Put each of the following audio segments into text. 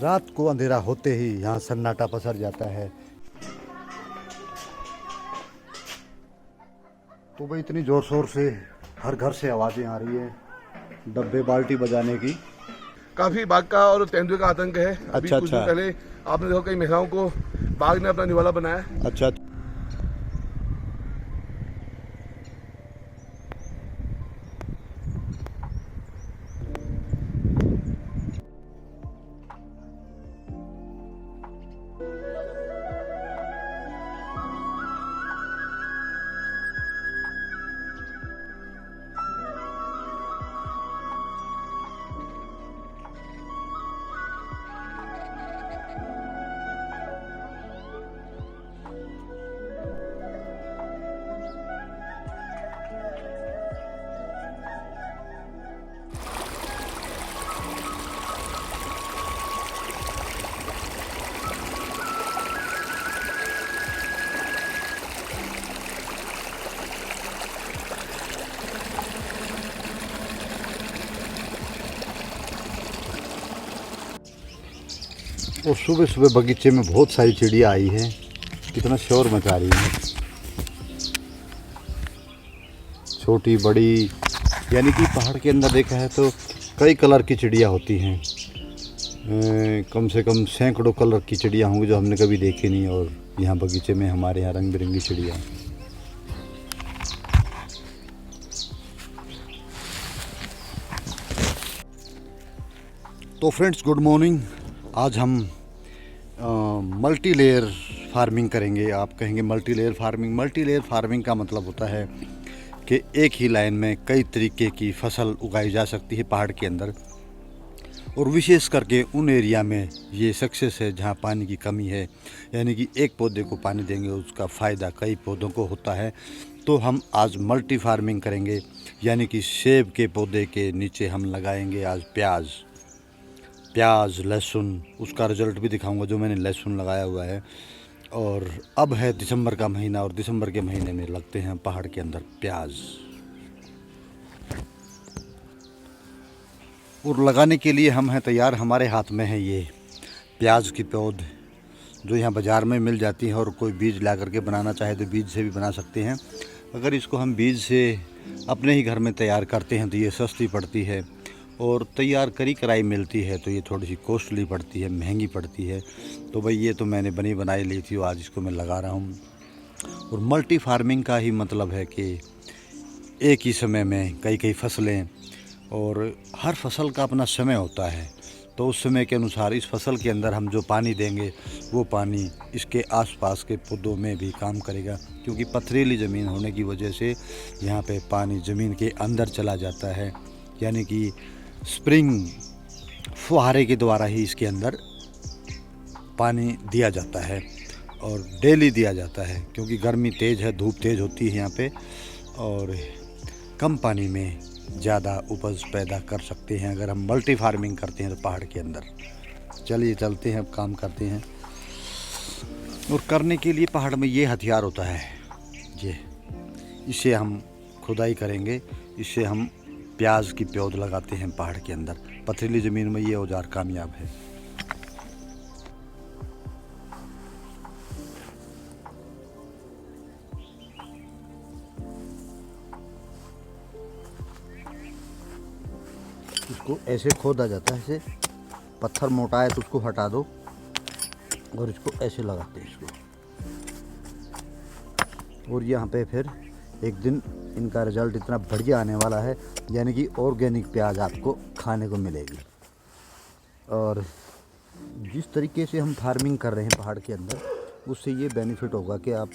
रात को अंधेरा होते ही यहाँ सन्नाटा पसर जाता है। तो भाई इतनी जोर शोर से हर घर से आवाजें आ रही है डब्बे बाल्टी बजाने की। काफी बाघ का और तेंदुए का आतंक है। अभी कुछ दिन पहले आपने देखा कई महिलाओं को बाघ ने अपना निवाला बनाया। अच्छा। और सुबह सुबह बगीचे में बहुत सारी चिड़िया आई हैं। कितना शोर मचा रही है, छोटी बड़ी, यानी कि पहाड़ के अंदर देखा है तो कई कलर की चिड़िया होती हैं। कम से कम सैकड़ों कलर की चिड़िया होंगी जो हमने कभी देखी नहीं। और यहाँ बगीचे में हमारे यहाँ रंग बिरंगी चिड़िया। तो फ्रेंड्स गुड मॉर्निंग। आज हम मल्टी लेयर फार्मिंग करेंगे। आप कहेंगे multi layer farming. Multi layer farming का मतलब होता है कि एक ही लाइन में कई तरीके की फसल उगाई जा सकती है पहाड़ के अंदर। और विशेष करके उन एरिया में ये सक्सेस है जहाँ पानी की कमी है, यानी कि एक पौधे को पानी देंगे उसका फ़ायदा कई पौधों को होता है। तो हम आज मल्टी फार्मिंग करेंगे, यानी कि सेब के पौधे के नीचे हम लगाएंगे आज प्याज लहसुन। उसका रिज़ल्ट भी दिखाऊंगा जो मैंने लहसुन लगाया हुआ है। और अब है दिसंबर का महीना और दिसंबर के महीने में लगते हैं पहाड़ के अंदर प्याज। और लगाने के लिए हम हैं तैयार। हमारे हाथ में है ये प्याज की पौध जो यहाँ बाज़ार में मिल जाती है। और कोई बीज ला करके बनाना चाहे तो बीज से भी बना सकते हैं। अगर इसको हम बीज से अपने ही घर में तैयार करते हैं तो ये सस्ती पड़ती है। और तैयार करी कराई मिलती है तो ये थोड़ी सी कॉस्टली पड़ती है, महंगी पड़ती है। तो भाई ये तो मैंने बनी बनाई ली थी, आज इसको मैं लगा रहा हूँ। और मल्टी फार्मिंग का ही मतलब है कि एक ही समय में कई फसलें, और हर फसल का अपना समय होता है। तो उस समय के अनुसार इस फसल के अंदर हम जो पानी देंगे वो पानी इसके आसपास के पौधों में भी काम करेगा। क्योंकि पथरीली ज़मीन होने की वजह से यहाँ पे पानी ज़मीन के अंदर चला जाता है, यानी कि स्प्रिंग फुहारे के द्वारा ही इसके अंदर पानी दिया जाता है। और डेली दिया जाता है क्योंकि गर्मी तेज़ है, धूप तेज़ होती है यहाँ पे। और कम पानी में ज़्यादा उपज पैदा कर सकते हैं अगर हम मल्टी फार्मिंग करते हैं तो पहाड़ के अंदर। चलिए चलते हैं, अब काम करते हैं। और करने के लिए पहाड़ में ये हथियार होता है, ये इसे हम खुदाई करेंगे। इससे हम प्याज की पौध लगाते हैं पहाड़ के अंदर। पथरीली ज़मीन में ये औजार कामयाब है। इसको ऐसे खोदा जाता है, ऐसे पत्थर मोटा है तो उसको हटा दो और इसको ऐसे लगाते हैं इसको। और यहाँ पे फिर एक दिन इनका रिज़ल्ट इतना बढ़िया आने वाला है, यानी कि ऑर्गेनिक प्याज आपको खाने को मिलेगी। और जिस तरीके से हम फार्मिंग कर रहे हैं पहाड़ के अंदर, उससे ये बेनिफिट होगा कि आप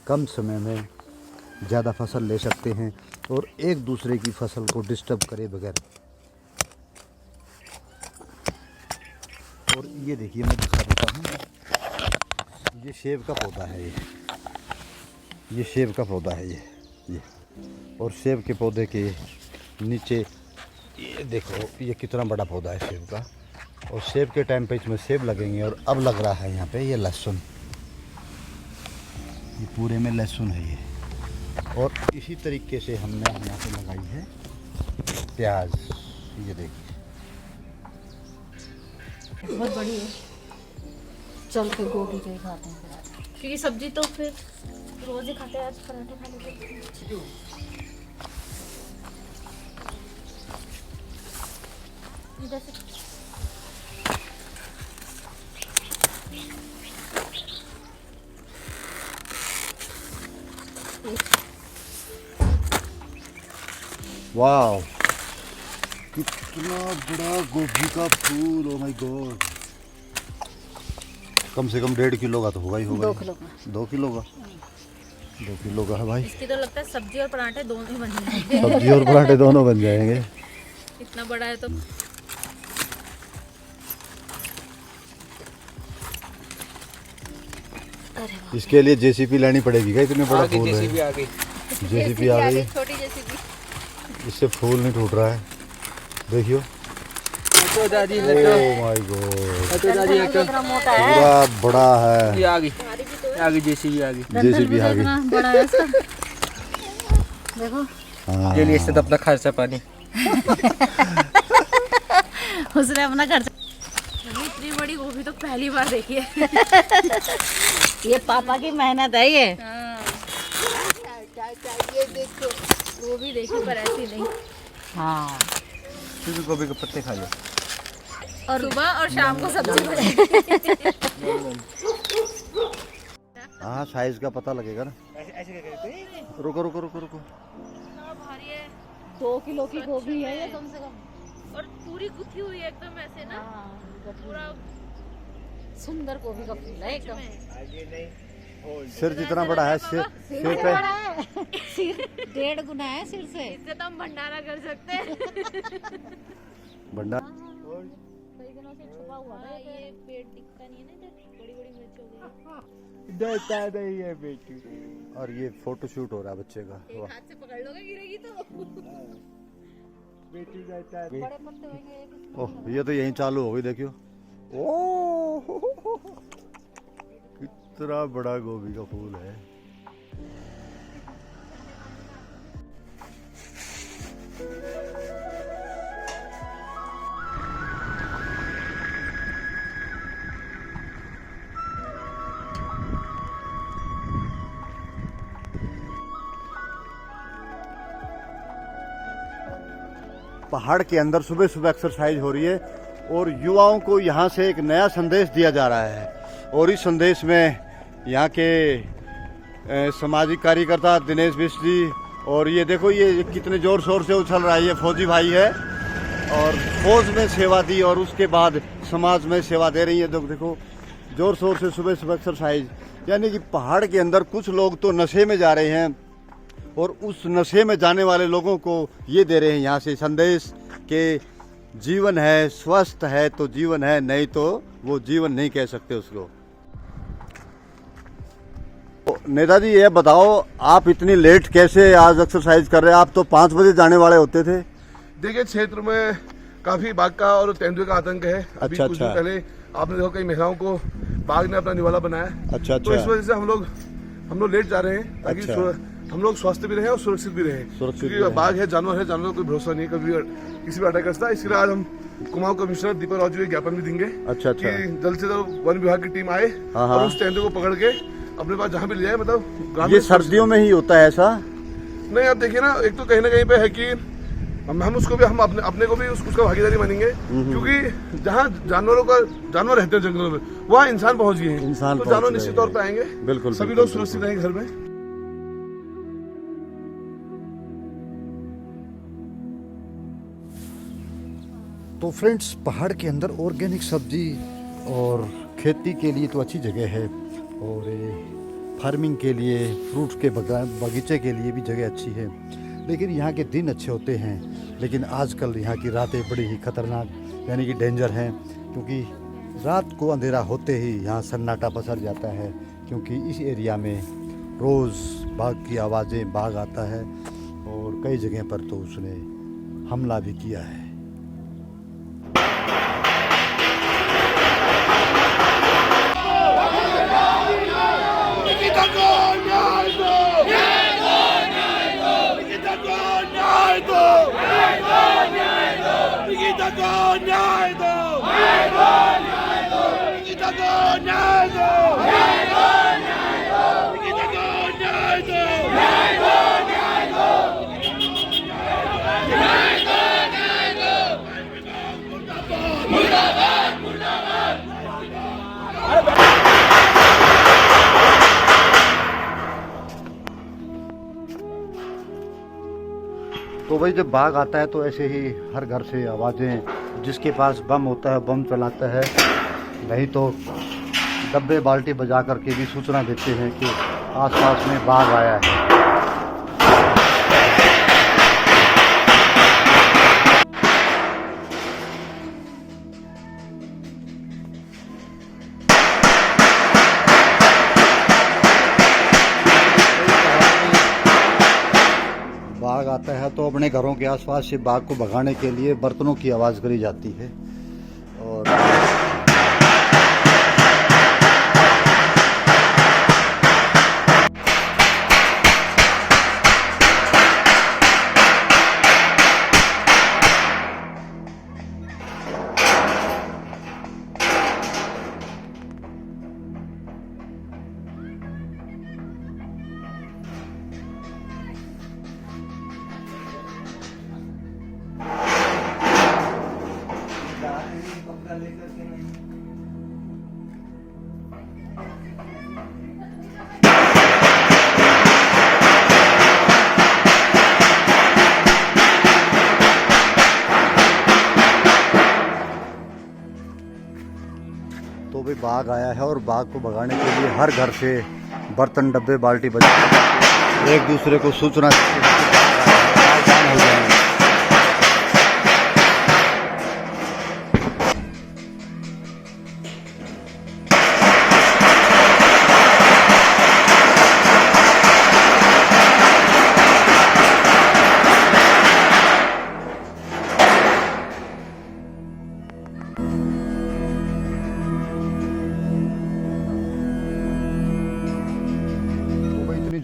कम समय में ज़्यादा फसल ले सकते हैं और एक दूसरे की फसल को डिस्टर्ब करे बगैर। और ये देखिए मैं दिखा देता हूँ, ये सेब का पौधा है। ये सेब का पौधा है ये। और सेब के पौधे के नीचे ये देखो ये कितना बड़ा पौधा है सेब का। और सेब के टाइम पे इसमें सेब लगेंगे। और अब लग रहा है यहाँ पे ये लहसुन, ये पूरे में लहसुन है ये। और इसी तरीके से हमने यहाँ पे लगाई है प्याज, ये देखिए। बहुत बड़ी है। चल के गोभी के ही खाते हैं क्योंकि सब्जी तो फिर रोज ही खाते हैं, आज पराठे खा लेते। इधर से वाह, कितना बड़ा गोभी का फूल, ओ माय गॉड। कम से कम 1.5 किलो का तो होगा ही होगा। 2 किलो का। 2 किलो का, 2 किलो का है भाई। इसकी तो लगता है सब्जी और पराठे दोनों ही बन जाएंगे। सब्जी और पराठे दोनों बन जाएंगे। इतना बड़ा है तो। इसके लिए जेसीपी लेनी पड़ेगी क्या? इतने बड़ा फूल है। जेसीपी आ गई। छोटी जेसीबी। इससे फूल नहीं टूट रहा है, देखियो। ओह माय गॉड, मोटा है। पूरा बड़ा है। ये आ गई जेसीबी आ गई। जेसीबी आ गई। बड़ा है इसका। देखो। हाँ। ले लिए इससे तो अपना खर्चा पानी। उसने अपना खर्चा। इतनी बड़ी गोभी तो पहली बार देखी है। ये पापा की मेहनत है ये। ये देखो, गोभी देखी पर ऐसी नहीं। हाँ। फिर गोभी के पत्ते खा लो। और सुबह और शाम को सब्जी बनाई। हाँ, साइज का पता लगेगा ना। रुको रुको रुको रुको। 2 किलो की गोभी है ये कम से कम। और पूरी गुथी हुई है एकदम ऐसे ना। पूरा सुंदर गोभी का फूल है एकदम। सिर जितना बड़ा है, सिर पे। सिर 1.5 गुना है सिर से। इससे तो हम भंडारा कर सकते हैं। भंडार। कई दिनों से छुपा हुआ था ये पेड़ दिखता नहीं है ना, इधर बड़ी बड़ी मिर्च हो गई। देता नहीं है बेटी। और ये फोटो शूट हो रहा है बच्चे का। एक हाथ से पकड़ लोगे गिरेगी तो। बेटी देता है। बड़े पत्ते होंगे एक इसमें। ओह, ये तो यहीं चालू हो गई, देखियो। ओह, कितना बड़ा गोभी का फूल है। पहाड़ के अंदर सुबह सुबह एक्सरसाइज हो रही है और युवाओं को यहाँ से एक नया संदेश दिया जा रहा है। और इस संदेश में यहाँ के सामाजिक कार्यकर्ता दिनेश बिष्ट जी, और ये देखो ये कितने जोर शोर से उछल रहा है, ये फौजी भाई है और फौज में सेवा दी और उसके बाद समाज में सेवा दे रही है। देखो जोर शोर से सुबह सुबह एक्सरसाइज, यानी कि पहाड़ के अंदर कुछ लोग तो नशे में जा रहे हैं और उस नशे में जाने वाले लोगों को ये दे रहे हैं यहाँ से संदेश कि जीवन है, स्वस्थ है तो जीवन है, नहीं तो वो जीवन नहीं कह सकते उसको। नेताजी ये बताओ, आप इतनी लेट कैसे आज एक्सरसाइज कर रहे हैं? आप तो 5 बजे जाने वाले होते थे। देखिए, क्षेत्र में काफी बाघ का और तेंदुए का आतंक है। अभी कुछ दिन पहले आपने देखा कई महिलाओं को बाघ ने अपना निवाला बनाया। अच्छा। तो इस वजह से हम लोग लेट जा रहे हैं ताकि हम लोग स्वस्थ भी रहे और सुरक्षित भी रहे। क्योंकि बाघ है, जानवर का कोई भरोसा नहीं, कभी किसी भी अटैक करता है। इसलिए आज हम कुमाऊं कमिश्नर दीपक राव जी को ज्ञापन भी देंगे। अच्छा। कि जल्द से जल्द वन विभाग की टीम आए और उस तेंदुए को पकड़ के अपने पास जहाँ भी ले जाए। मतलब ये सर्दियों में ही होता है ऐसा? नहीं, आप देखिए ना, एक तो कहीं ना कहीं पे है कि हम उसको भी हम अपने को भी उसका भागीदारी मानेंगे। क्योंकि जहाँ जानवर रहते हैं जंगलों में, वहाँ इंसान पहुँच गए हैं, तो जानवर निश्चित तौर पर आएंगे। बिल्कुल, सभी लोग सुरक्षित रहेंगे घर में। तो फ्रेंड्स, पहाड़ के अंदर ऑर्गेनिक सब्जी और खेती के लिए तो अच्छी जगह है और फार्मिंग के लिए, फ्रूट्स के बगीचे के लिए भी जगह अच्छी है। लेकिन यहाँ के दिन अच्छे होते हैं, लेकिन आजकल यहाँ की रातें बड़ी ही खतरनाक यानी कि डेंजर हैं, क्योंकि रात को अंधेरा होते ही यहाँ सन्नाटा पसर जाता है। क्योंकि इस एरिया में रोज़ बाघ की आवाज़ें, बाघ आता है और कई जगह पर तो उसने हमला भी किया है। न्याय दो! तो भाई जब बाघ आता है तो ऐसे ही हर घर से आवाज़ें, जिसके पास बम होता है बम चलाता है, नहीं तो डब्बे बाल्टी बजा करके भी सूचना देते हैं कि आसपास में बाघ आया है। बाघ आता है तो अपने घरों के आसपास से बाघ को भगाने के लिए बर्तनों की आवाज़ करी जाती है। और तो भी बाघ आया है और बाघ को भगाने के लिए हर घर से बर्तन डब्बे बाल्टी बजा एक दूसरे को सूचना सावधान हो जाए।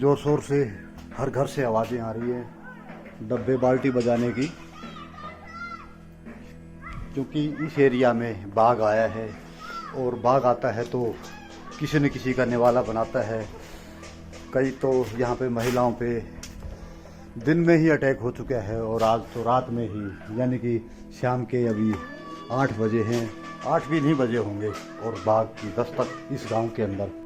जोर शोर से हर घर से आवाज़ें आ रही हैं डब्बे बाल्टी बजाने की, क्योंकि इस एरिया में बाघ आया है और बाघ आता है तो किसी न किसी का निवाला बनाता है। कई तो यहाँ पे महिलाओं पे दिन में ही अटैक हो चुका है और आज तो रात में ही, यानी कि शाम के अभी 8 बजे हैं, 8 भी नहीं बजे होंगे और बाघ की दस्तक इस गांव के अंदर